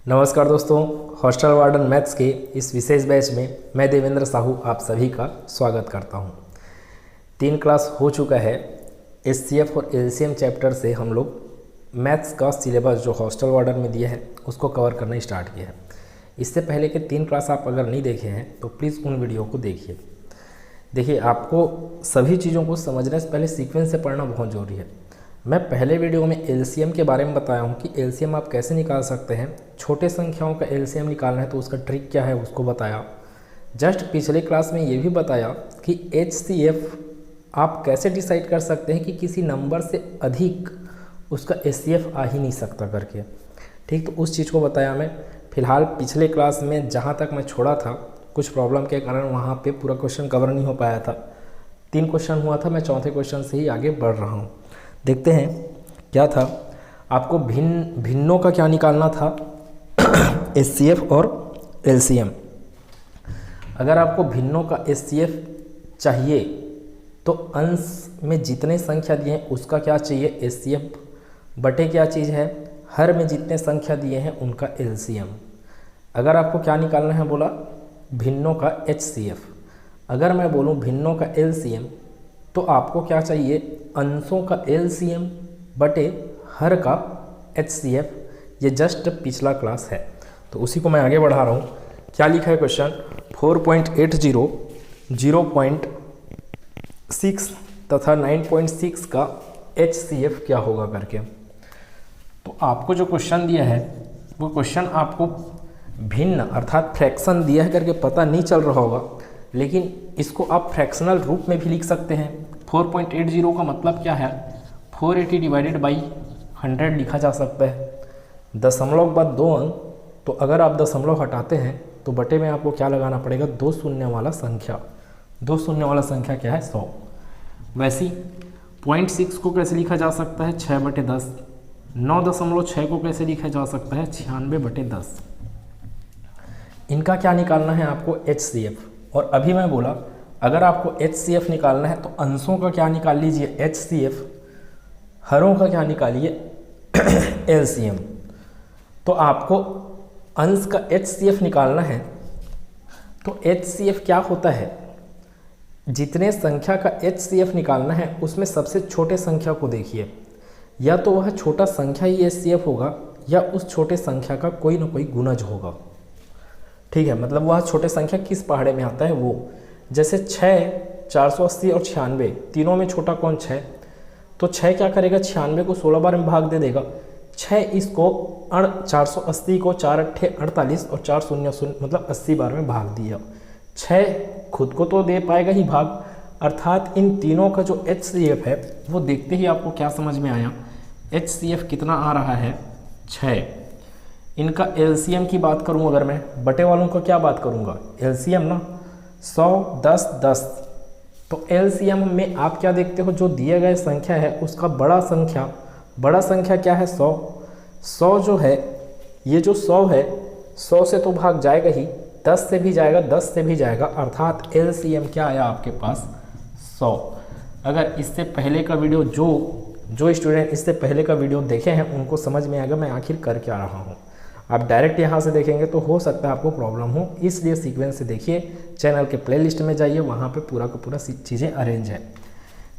नमस्कार दोस्तों, hostel warden maths के इस विशेष बैच में मैं देवेंद्र साहू आप सभी का स्वागत करता हूं। 3 क्लास हो चुका है। एचसीएफ और एलसीएम चैप्टर से हम लोग मैथ्स का सिलेबस जो हॉस्टल वार्डन में दिया है उसको कवर करना स्टार्ट किया है। इससे पहले के 3 क्लास आप अगर नहीं देखे हैं तो प्लीज़ उन वीडियो को देखिए। देखिए, आपको सभी चीज़ों को समझने से पहले सीक्वेंस से पढ़ना बहुत ज़रूरी है। मैं पहले वीडियो में एलसीएम के बारे में बताया हूँ कि एलसीएम आप कैसे निकाल सकते हैं। छोटे संख्याओं का एलसीएम निकालना है तो उसका ट्रिक क्या है उसको बताया। जस्ट पिछले क्लास में ये भी बताया कि एचसीएफ आप कैसे डिसाइड कर सकते हैं कि किसी नंबर से अधिक उसका एचसीएफ आ ही नहीं सकता करके। ठीक, तो उस चीज़ को बताया मैं। फिलहाल पिछले क्लास में जहाँ तक मैं छोड़ा था कुछ प्रॉब्लम के कारण वहाँ पे पूरा क्वेश्चन कवर नहीं हो पाया था। 3 क्वेश्चन हुआ था, मैं चौथे क्वेश्चन से ही आगे बढ़ रहा हूँ। देखते हैं क्या था। आपको भिन्नों का क्या निकालना था, एचसीएफ और एलसीएम। अगर आपको भिन्नों का एचसीएफ चाहिए तो अंश में जितने संख्या दिए हैं उसका क्या चाहिए, एचसीएफ बटे क्या चीज़ है, हर में जितने संख्या दिए हैं उनका एलसीएम। अगर आपको क्या निकालना है बोला, भिन्नों का एचसीएफ। अगर मैं बोलूँ भिन्नों का एलसीएम तो आपको क्या चाहिए, अंशों का एलसीएम बटे हर का एचसीएफ। ये जस्ट पिछला क्लास है तो उसी को मैं आगे बढ़ा रहा हूँ। क्या लिखा है क्वेश्चन, 4.80, 0.6 तथा 9.6 का एचसीएफ क्या होगा करके। तो आपको जो क्वेश्चन दिया है वो क्वेश्चन आपको भिन्न अर्थात फ्रैक्शन दिया है करके पता नहीं चल रहा होगा, लेकिन इसको आप फ्रैक्शनल रूप में भी लिख सकते हैं। 4.80 का मतलब क्या है, 480 डिवाइडेड बाई 100 लिखा जा सकता है। दशमलव के बाद 2 अंक, तो अगर आप दशमलव हटाते हैं तो बटे में आपको क्या लगाना पड़ेगा, 2 शून्य वाला संख्या। 2 शून्य वाला संख्या क्या है, 100। वैसे 0.6 को कैसे लिखा जा सकता है, 6/10। 9.6 को कैसे लिखा जा सकता है, 96/10। इनका क्या निकालना है आपको, एचसीएफ। और अभी मैं बोला अगर आपको एचसीएफ निकालना है तो अंशों का क्या निकाल लीजिए, एचसीएफ, हरों का क्या निकालिए, एलसीएम। तो आपको अंश का एचसीएफ निकालना है तो एचसीएफ क्या होता है, जितने संख्या का एचसीएफ निकालना है उसमें सबसे छोटे संख्या को देखिए। या तो वह छोटा संख्या ही एचसीएफ होगा या उस छोटे संख्या का कोई ना कोई गुणज होगा। ठीक है, मतलब वह छोटे संख्या किस पहाड़े में आता है वो। जैसे 6, 480 और 96, तीनों में छोटा कौन, 6। तो 6 क्या करेगा, 96 को 16 बार में भाग दे देगा। 6 इसको 480 को 4 अट्ठे 48 और 4 शून्य शून्य मतलब 80 बार में भाग दिया। 6 खुद को तो दे पाएगा ही भाग, अर्थात इन तीनों का जो एचसीएफ है वो देखते ही आपको क्या समझ में आया, एचसीएफ कितना आ रहा है, 6। इनका एलसीएम की बात करूं अगर मैं, बटे वालों का क्या बात करूंगा, एलसीएम ना, 100, 10, 10। तो एलसीएम में आप क्या देखते हो, जो दिया गया संख्या है उसका बड़ा संख्या क्या है, 100। 100 जो है, ये जो 100 है, 100 से तो भाग जाएगा ही, 10 से भी जाएगा, 10 से भी जाएगा, अर्थात एलसीएम क्या आया आपके पास, 100। अगर इससे पहले का वीडियो जो स्टूडेंट इससे पहले का वीडियो देखे हैं उनको समझ में आएगा मैं आखिर कर क्या रहा हूँ। आप डायरेक्ट यहाँ से देखेंगे तो हो सकता है आपको प्रॉब्लम हो, इसलिए सीक्वेंस से देखिए। चैनल के प्लेलिस्ट में जाइए, वहाँ पे पूरा का पूरा चीज़ें अरेंज है।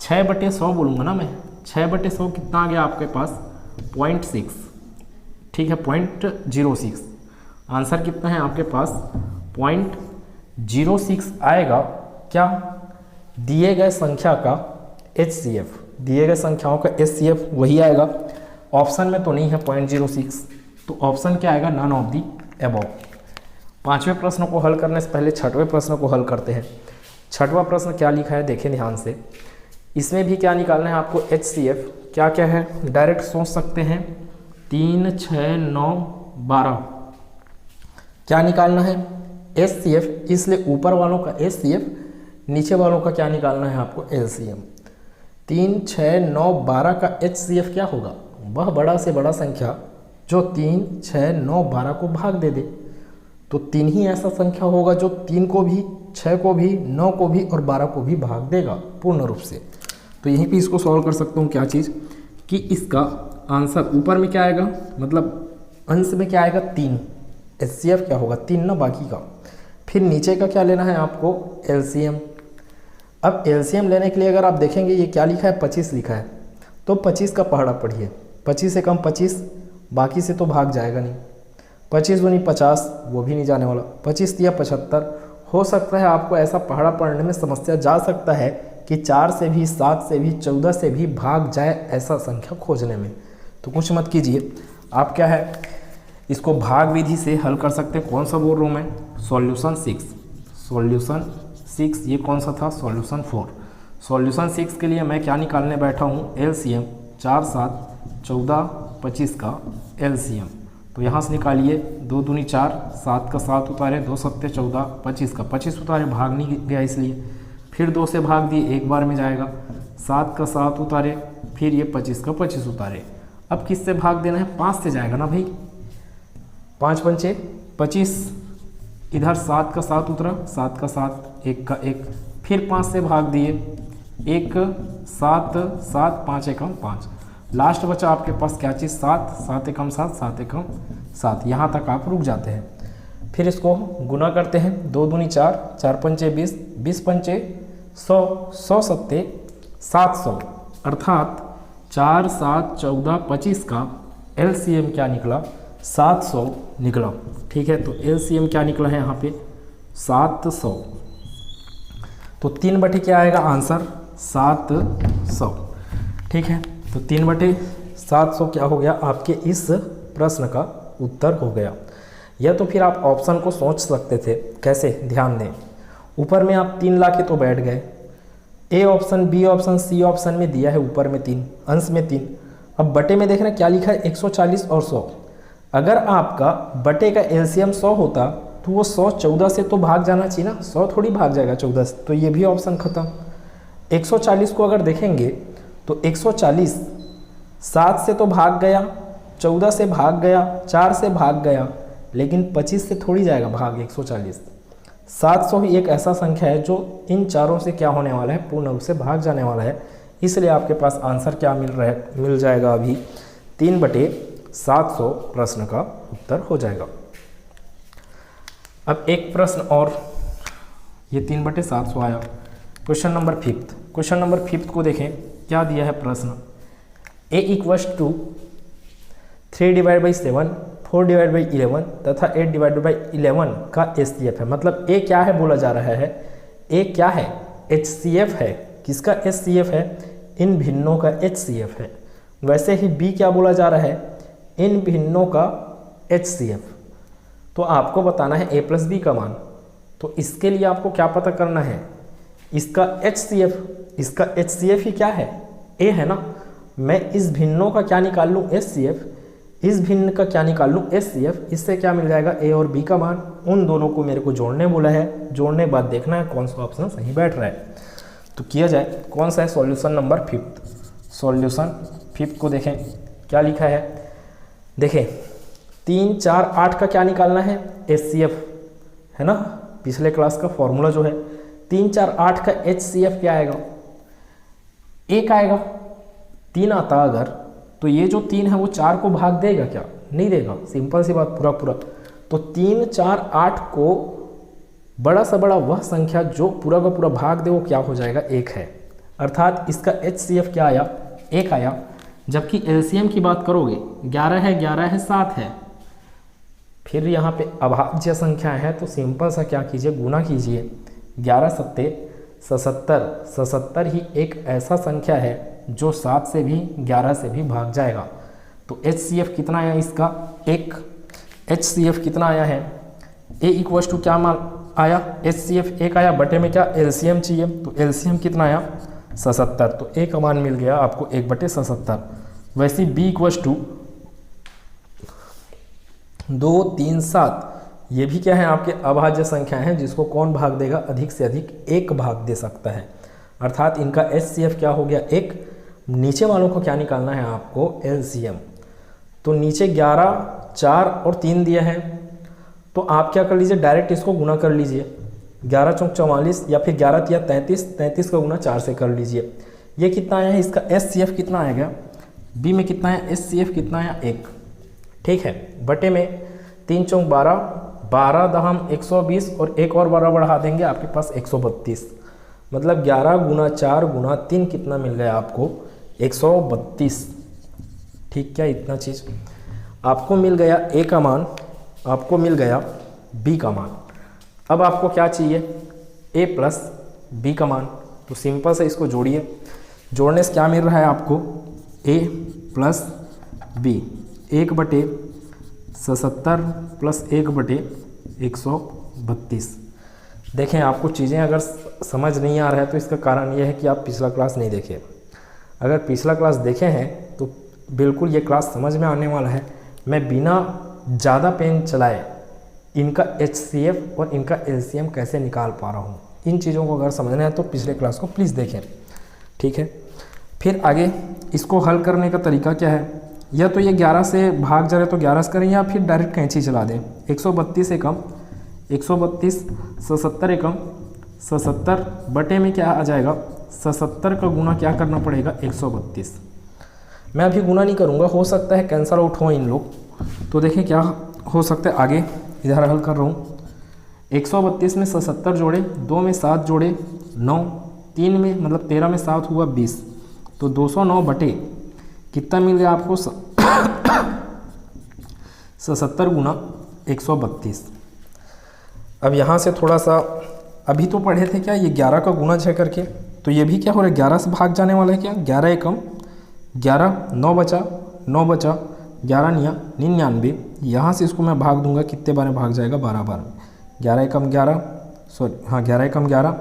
6/100 बोलूँगा ना मैं, 6/100 कितना आ गया आपके पास, 0.6। ठीक है, 0.06। आंसर कितना है आपके पास, 0.06 आएगा क्या, दिए गए संख्या का एचसीएफ। दिए गए संख्याओं का एचसीएफ वही आएगा। ऑप्शन में तो नहीं है 0.06, तो ऑप्शन क्या आएगा, नन ऑफ दी अबव। 5वें प्रश्न को हल करने से पहले 6वें प्रश्न को हल करते हैं। 6वां प्रश्न क्या लिखा है देखें ध्यान से। इसमें भी क्या निकालना है आपको, एचसीएफ। क्या क्या है, डायरेक्ट सोच सकते हैं, 3, 6, 9, 12। क्या निकालना है, एचसीएफ, इसलिए ऊपर वालों का एचसीएफ, नीचे वालों का क्या निकालना है आपको, एलसीएम। 3, 6, 9, 12 का एचसीएफ क्या होगा, वह बड़ा से बड़ा संख्या जो 3, 6, 9, 12 को भाग दे दे। तो 3 ही ऐसा संख्या होगा जो 3 को भी, 6 को भी, 9 को भी और 12 को भी भाग देगा पूर्ण रूप से। तो यहीं पे इसको सॉल्व कर सकता हूँ क्या चीज़, कि इसका आंसर ऊपर में क्या आएगा, मतलब अंश में क्या आएगा 3, HCF क्या होगा 3 ना बाकी का। फिर नीचे का क्या लेना है आपको LCM। अब LCM लेने के लिए अगर आप देखेंगे ये क्या लिखा है 25 लिखा है, तो 25 का पहाड़ा पढ़िए, 25 से कम 25, बाकी से तो भाग जाएगा नहीं। 25 दूनी 50, वो भी नहीं जाने वाला। 25 दिया 75। हो सकता है आपको ऐसा पहाड़ा पढ़ने में समस्या जा सकता है कि 4 से भी, 7 से भी, 14 से भी भाग जाए ऐसा संख्या खोजने में। तो कुछ मत कीजिए, आप क्या है इसको भाग विधि से हल कर सकते हैं। कौन सा बोल रहा हूँ मैं, सॉल्यूशन 6। ये कौन सा था, सॉल्यूशन 4। सॉल्यूशन 6 के लिए मैं क्या निकालने बैठा हूँ, LCM। 4 7 14 25 का LCM। तो यहाँ से निकालिए, 2 दूनी 4, 7 का 7 उतारे, 2 सत्ते 14, 25 का 25 उतारे, भाग नहीं गया इसलिए। फिर 2 से भाग दिए, एक बार में जाएगा। 7 का 7 उतारे, फिर ये 25 का 25 उतारे। अब किससे भाग देना है, 5 से जाएगा ना भाई। 5 पंचे 25, इधर 7 का 7 उतरा, 7 का 7, 1 का 1, फिर 5 से भाग दिए, 1 7 7 5 एकम 5। लास्ट बचा आपके पास क्या चीज़, 7 7 एकम 7 7 एकम 7। यहाँ तक आप रुक जाते हैं। फिर इसको गुना करते हैं, 2 दूनी 4, 4 पंचे 20, 20 पंचे 100, 100 सत्ते 700, अर्थात 4 7 14 25 का LCM क्या निकला, 700 निकला। ठीक है, तो LCM क्या निकला है यहाँ पे 700। तो 3/, क्या आएगा आंसर 700। ठीक है, तो 3/700 क्या हो गया आपके इस प्रश्न का उत्तर हो गया। या तो फिर आप ऑप्शन को सोच सकते थे, कैसे, ध्यान दें। ऊपर में आप 3 ला के तो बैठ गए, A option, B option, C option में दिया है ऊपर में 3, अंश में 3। अब बटे में देख रहे हैं क्या लिखा है 140 और 100। अगर आपका बटे का LCM 100 होता तो वो 100 14 से तो भाग जाना चाहिए ना, 100 थोड़ी भाग जाएगा 14 से, तो ये भी ऑप्शन खत्म। 140 को अगर देखेंगे तो 140 7 से तो भाग गया, 14 से भाग गया, 4 से भाग गया, लेकिन 25 से थोड़ी जाएगा भाग 140। 700 ही एक ऐसा संख्या है जो इन चारों से क्या होने वाला है, पूर्ण रूप से भाग जाने वाला है। इसलिए आपके पास आंसर क्या मिल जाएगा अभी 3/700 प्रश्न का उत्तर हो जाएगा। अब एक प्रश्न और, ये 3/700 आया। Question number 5। क्वेश्चन नंबर 5 को देखें, क्या दिया है प्रश्न, A = 3/7, 4/11 तथा 8/11 का HCF है। मतलब A क्या है बोला जा रहा है, A क्या है, HCF है। किसका HCF है, इन भिन्नों का HCF है। वैसे ही B क्या बोला जा रहा है, इन भिन्नों का HCF। तो आपको बताना है A + B का मान। तो इसके लिए आपको क्या पता करना है, इसका HCF, इसका HCF ही क्या है, A है ना। मैं इस भिन्नों का क्या निकाल लूँ, HCF, इस भिन्न का क्या निकाल लूँ, HCF। इससे क्या मिल जाएगा, A और B का मान। उन दोनों को मेरे को जोड़ने बोला है, जोड़ने के बाद देखना है कौन सा ऑप्शन सही बैठ रहा है। तो किया जाए, कौन सा है, सॉल्यूशन नंबर 5। सॉल्यूशन 5 को देखें क्या लिखा है, देखें 3 4 8 का क्या निकालना है, HCF है ना, पिछले क्लास का फॉर्मूला जो है 3 4 8 का HCF क्या आएगा, 1 आएगा। 3 आता अगर, तो ये जो 3 है वो 4 को भाग देगा क्या, नहीं देगा, सिंपल सी बात, पूरा। तो 3 4 8 को बड़ा से बड़ा वह संख्या जो पूरा का पूरा भाग दे वो क्या हो जाएगा, 1 है। अर्थात इसका HCF क्या आया, 1 आया। जबकि LCM की बात करोगे 11 है 7 है। फिर यहाँ पे अभाज्य संख्या है तो सिंपल सा क्या कीजिए, गुना कीजिए। 11 सत्ते 77, 77 ही एक ऐसा संख्या है जो 7 से भी 11 से भी भाग जाएगा। तो HCF कितना आया इसका, 1। HCF कितना आया है, A = क्या मान आया, HCF 1 आया। बटे में क्या LCM चाहिए, तो LCM कितना आया 77। तो A का मान मिल गया आपको 1/77। वैसे B = 2 3 7, ये भी क्या है आपके अभाज्य संख्या है जिसको कौन भाग देगा, अधिक से अधिक 1 भाग दे सकता है। अर्थात इनका HCF क्या हो गया, 1। नीचे वालों को क्या निकालना है आपको, LCM। तो नीचे 11 4 और 3 दिया है, तो आप क्या कर लीजिए, डायरेक्ट इसको गुना कर लीजिए। 11 चौक 44 या फिर 11 तिया 33, 33 का गुना 4 से कर लीजिए। ये कितना आया है, इसका HCF कितना आएगा, B में कितना है, HCF कितना आया, 1। ठीक है। बटे में 3 चौक 12, 12 दहम 120 और एक और 12 बढ़ा देंगे आपके पास 132, मतलब 11 गुना 4 गुना 3 कितना मिल गया आपको 132। ठीक, क्या इतना चीज़ आपको मिल गया ए का मान, आपको मिल गया बी का मान। अब आपको क्या चाहिए, ए प्लस बी का मान। तो सिंपल से इसको जोड़िए, जोड़ने से क्या मिल रहा है आपको, ए प्लस बी 1/77 प्लस 1/132। देखें, आपको चीज़ें अगर समझ नहीं आ रहा है तो इसका कारण यह है कि आप पिछला क्लास नहीं देखे। अगर पिछला क्लास देखे हैं तो बिल्कुल ये क्लास समझ में आने वाला है। मैं बिना ज़्यादा पेन चलाए इनका HCF और इनका LCM कैसे निकाल पा रहा हूँ, इन चीज़ों को अगर समझना है तो पिछले क्लास को प्लीज़ देखें। ठीक है, फिर आगे इसको हल करने का तरीका क्या है, या तो ये 11 से भाग जा रहे तो 11 से करें, या फिर डायरेक्ट कैंची चला दें। 132 एकम 132, 77 एकम 77 बटे में क्या आ जाएगा, 77 का गुना क्या करना पड़ेगा 132। मैं अभी गुना नहीं करूँगा, हो सकता है कैंसल आउट हो इन लोग, तो देखें क्या हो सकता है। आगे इधर हल कर रहा हूँ, 132 में 77 जोड़े, 2 में 7 जोड़े 9, 3 में मतलब 13 में 7 हुआ 20, तो 209 बटे कितना मिल गया आपको 77 गुना 132। अब यहाँ से थोड़ा सा, अभी तो पढ़े थे क्या ये 11 का गुना छः करके, तो ये भी क्या हो रहा है 11 से भाग जाने वाला है क्या, 11 एकम 11, 9 बचा 9 बचा 11 निया 99। यहाँ से इसको मैं भाग दूंगा, कितने बार भाग जाएगा 12 बार में, 11 एकम 11, सॉरी हाँ 11 एकम 11,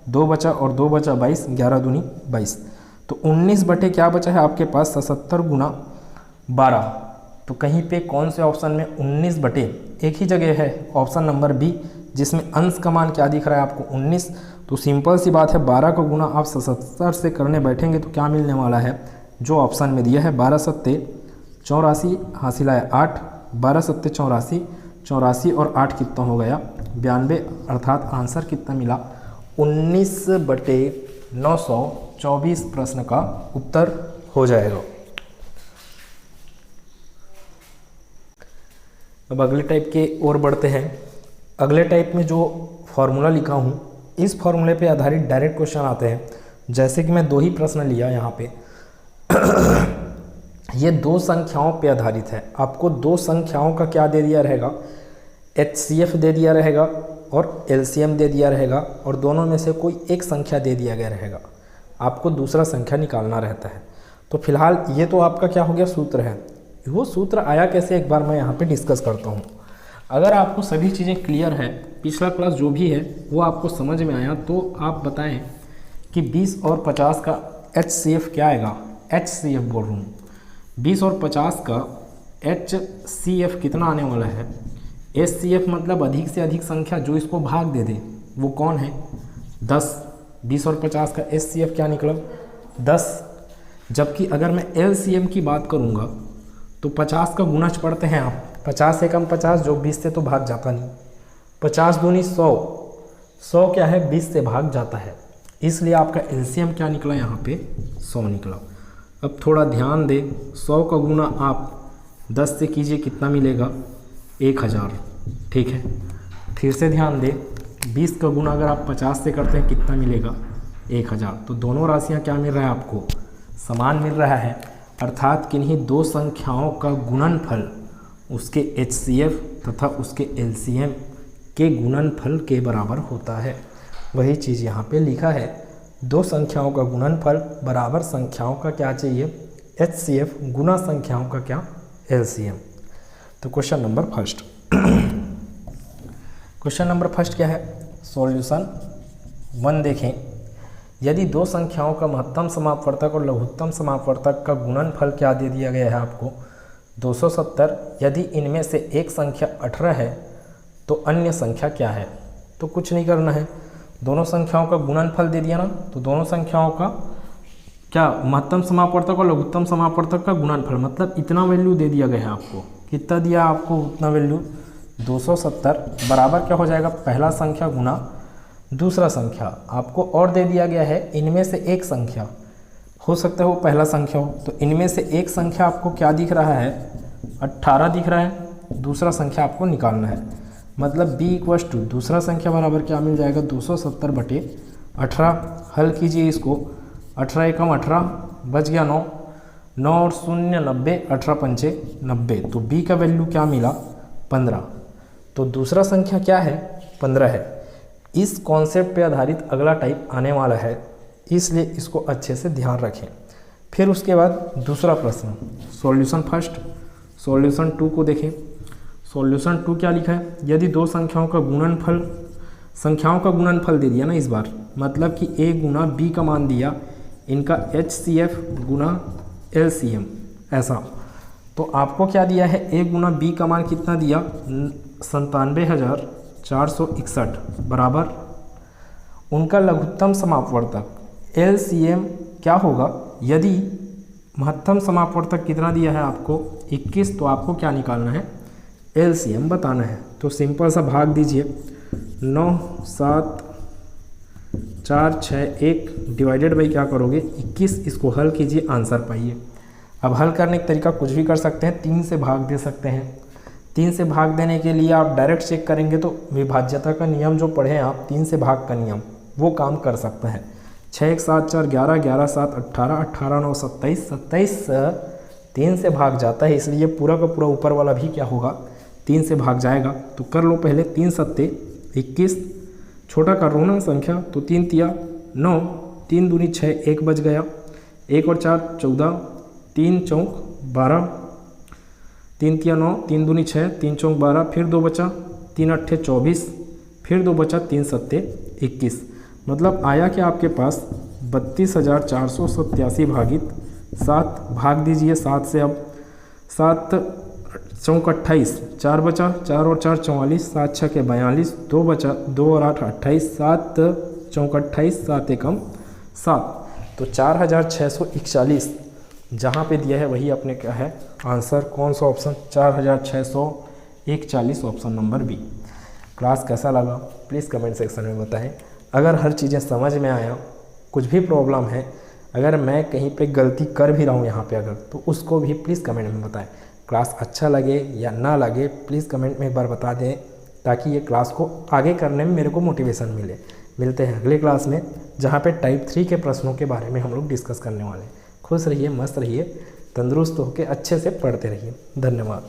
2 बचा और 2 बचा 22, 11 दूनी 22, तो 19 बटे क्या बचा है आपके पास 77 गुना 12। तो कहीं पे कौन से ऑप्शन में 19 बटे, एक ही जगह है ऑप्शन नंबर बी, जिसमें अंश का मान क्या दिख रहा है आपको 19। तो सिंपल सी बात है 12 का गुना आप 77 से करने बैठेंगे तो क्या मिलने वाला है, जो ऑप्शन में दिया है 12 सत्ते 84 हासिल आया 8, 12 सत्ते 84, 84 और 8 कितना हो गया 92, अर्थात आंसर कितना मिला 19/924 प्रश्न का उत्तर हो जाएगा। अब अगले टाइप के और बढ़ते हैं। अगले टाइप में जो फॉर्मूला लिखा हूँ, इस फॉर्मूले पे आधारित डायरेक्ट क्वेश्चन आते हैं। जैसे कि मैं 2 ही प्रश्न लिया यहाँ पे ये 2 संख्याओं पे आधारित है। आपको 2 संख्याओं का क्या दे दिया रहेगा, HCF दे दिया रहेगा और LCM दे दिया रहेगा, और दोनों में से कोई एक संख्या दे दिया गया रहेगा, आपको दूसरा संख्या निकालना रहता है। तो फिलहाल ये तो आपका क्या हो गया सूत्र है, वो सूत्र आया कैसे एक बार मैं यहाँ पे डिस्कस करता हूँ। अगर आपको सभी चीज़ें क्लियर है, पिछला क्लास जो भी है वो आपको समझ में आया, तो आप बताएं कि 20 और 50 का HCF क्या आएगा, HCF बोल रहा हूँ, 20 और 50 का HCF कितना आने वाला है। HCF मतलब अधिक से अधिक संख्या जो इसको भाग दे दे, वो कौन है 10। 20 और 50 का HCF क्या निकला 10। जबकि अगर मैं LCM की बात करूँगा तो 50 का गुणज पढ़ते हैं आप, 50 एकम 50 जो 20 से तो भाग जाता नहीं, 50 दूनी 100, 100 क्या है 20 से भाग जाता है, इसलिए आपका LCM क्या निकला यहाँ पे 100 निकला। अब थोड़ा ध्यान दें, 100 का गुना आप 10 से कीजिए कितना मिलेगा 1000। ठीक है, फिर से ध्यान दें, 20 का गुना अगर आप 50 से करते हैं कितना मिलेगा 1000। तो दोनों राशियाँ क्या मिल रहा है आपको, समान मिल रहा है, अर्थात किन्हीं 2 संख्याओं का गुणनफल उसके HCF तथा उसके LCM के गुणनफल के बराबर होता है। वही चीज़ यहाँ पे लिखा है, 2 संख्याओं का गुणनफल बराबर संख्याओं का क्या चाहिए HCF गुना संख्याओं का क्या LCM। तो question number first question number first क्या है, सॉल्यूशन 1 देखें। यदि 2 संख्याओं का महत्तम समापवर्तक और लघुत्तम समापवर्तक का गुणनफल क्या दे दिया गया है आपको 270, यदि इनमें से एक संख्या 18 है तो अन्य संख्या क्या है। तो कुछ नहीं करना है, दोनों संख्याओं का गुणनफल दे दिया ना, तो दोनों संख्याओं का क्या महत्तम समापवर्तक और लघुत्तम समापवर्तक का गुणनफल, मतलब इतना वैल्यू दे दिया गया है आपको, कितना दिया आपको उतना वैल्यू 270 बराबर क्या हो जाएगा पहला संख्या गुना दूसरा संख्या। आपको और दे दिया गया है इनमें से एक संख्या, हो सकता है वो पहला संख्या हो, तो इनमें से एक संख्या आपको क्या दिख रहा है 18 दिख रहा है, दूसरा संख्या आपको निकालना है। मतलब b इक्वस टू दूसरा संख्या बराबर क्या मिल जाएगा 270/18। हल कीजिए इसको, 18 एकम 18, बच गया 9, 9 और 0 90, 18 पंचे 90। तो b का वैल्यू क्या मिला 15। तो दूसरा संख्या क्या है 15 है। इस कॉन्सेप्ट पे आधारित अगला टाइप आने वाला है, इसलिए इसको अच्छे से ध्यान रखें। फिर उसके बाद दूसरा प्रश्न, सॉल्यूशन फर्स्ट, सॉल्यूशन 2 को देखें। सॉल्यूशन 2 क्या लिखा है, यदि दो संख्याओं का गुणनफल दे दिया ना इस बार, मतलब कि a गुना b का मान दिया, इनका HCF गुना LCM ऐसा। तो आपको क्या दिया है, a गुना b का मान कितना दिया 97,461 बराबर उनका लघुत्तम समापवर्तक LCM क्या होगा। यदि महत्तम समापवर्तक कितना दिया है आपको 21, तो आपको क्या निकालना है LCM बताना है। तो सिंपल सा भाग दीजिए, 9 7 4 6 1 डिवाइडेड बाई क्या करोगे 21, इसको हल कीजिए, आंसर पाइए। अब हल करने का तरीका कुछ भी कर सकते हैं, 3 से भाग दे सकते हैं। 3 से भाग देने के लिए आप डायरेक्ट चेक करेंगे तो विभाज्यता का नियम जो पढ़े हैं आप, 3 से भाग का नियम, वो काम कर सकता है। 6 1 7 4 11, 11 7 18, 18 9 27, 27 3 से भाग जाता है, इसलिए पूरा का पूरा ऊपर वाला भी क्या होगा 3 से भाग जाएगा। तो कर लो पहले, 3 7 21, छोटा कर लो ना संख्या, तो 3 तिया 9, 3 दूनी 6, 1 बच गया, 1 और 4 14, 3 चौक 12, 3 तिया 9, 3 दूनी 6, 3 चौक 12, फिर 2 बचा, 3 अट्ठे 24, फिर 2 बचा, 3 सत्ते 21। मतलब आया कि आपके पास 32,487 भागित 7। भाग दीजिए 7 से, अब 7 चौक 28, 4 बचा, 4 और 4 44, 7 6 के 42, 2 बचा, 2 और 8 28, 7 चौक 28, 7 एकम 7। तो 4,641 जहाँ पे दिया है वही अपने क्या है आंसर। कौन सा option 4,641, option number B. Class कैसा लगा प्लीज़ कमेंट सेक्शन में बताएं। अगर हर चीज़ें समझ में आया, कुछ भी प्रॉब्लम है, अगर मैं कहीं पे गलती कर भी रहा हूँ यहाँ पे अगर, तो उसको भी प्लीज़ कमेंट में बताएं। क्लास अच्छा लगे या ना लगे प्लीज़ कमेंट में एक बार बता दें, ताकि ये क्लास को आगे करने में मेरे को मोटिवेशन मिले। मिलते हैं अगले क्लास में, जहाँ पे टाइप 3 के प्रश्नों के बारे में हम लोग डिस्कस करने वाले हैं। खुश रहिए, मस्त रहिए, तंदुरुस्त होकर अच्छे से पढ़ते रहिए। धन्यवाद।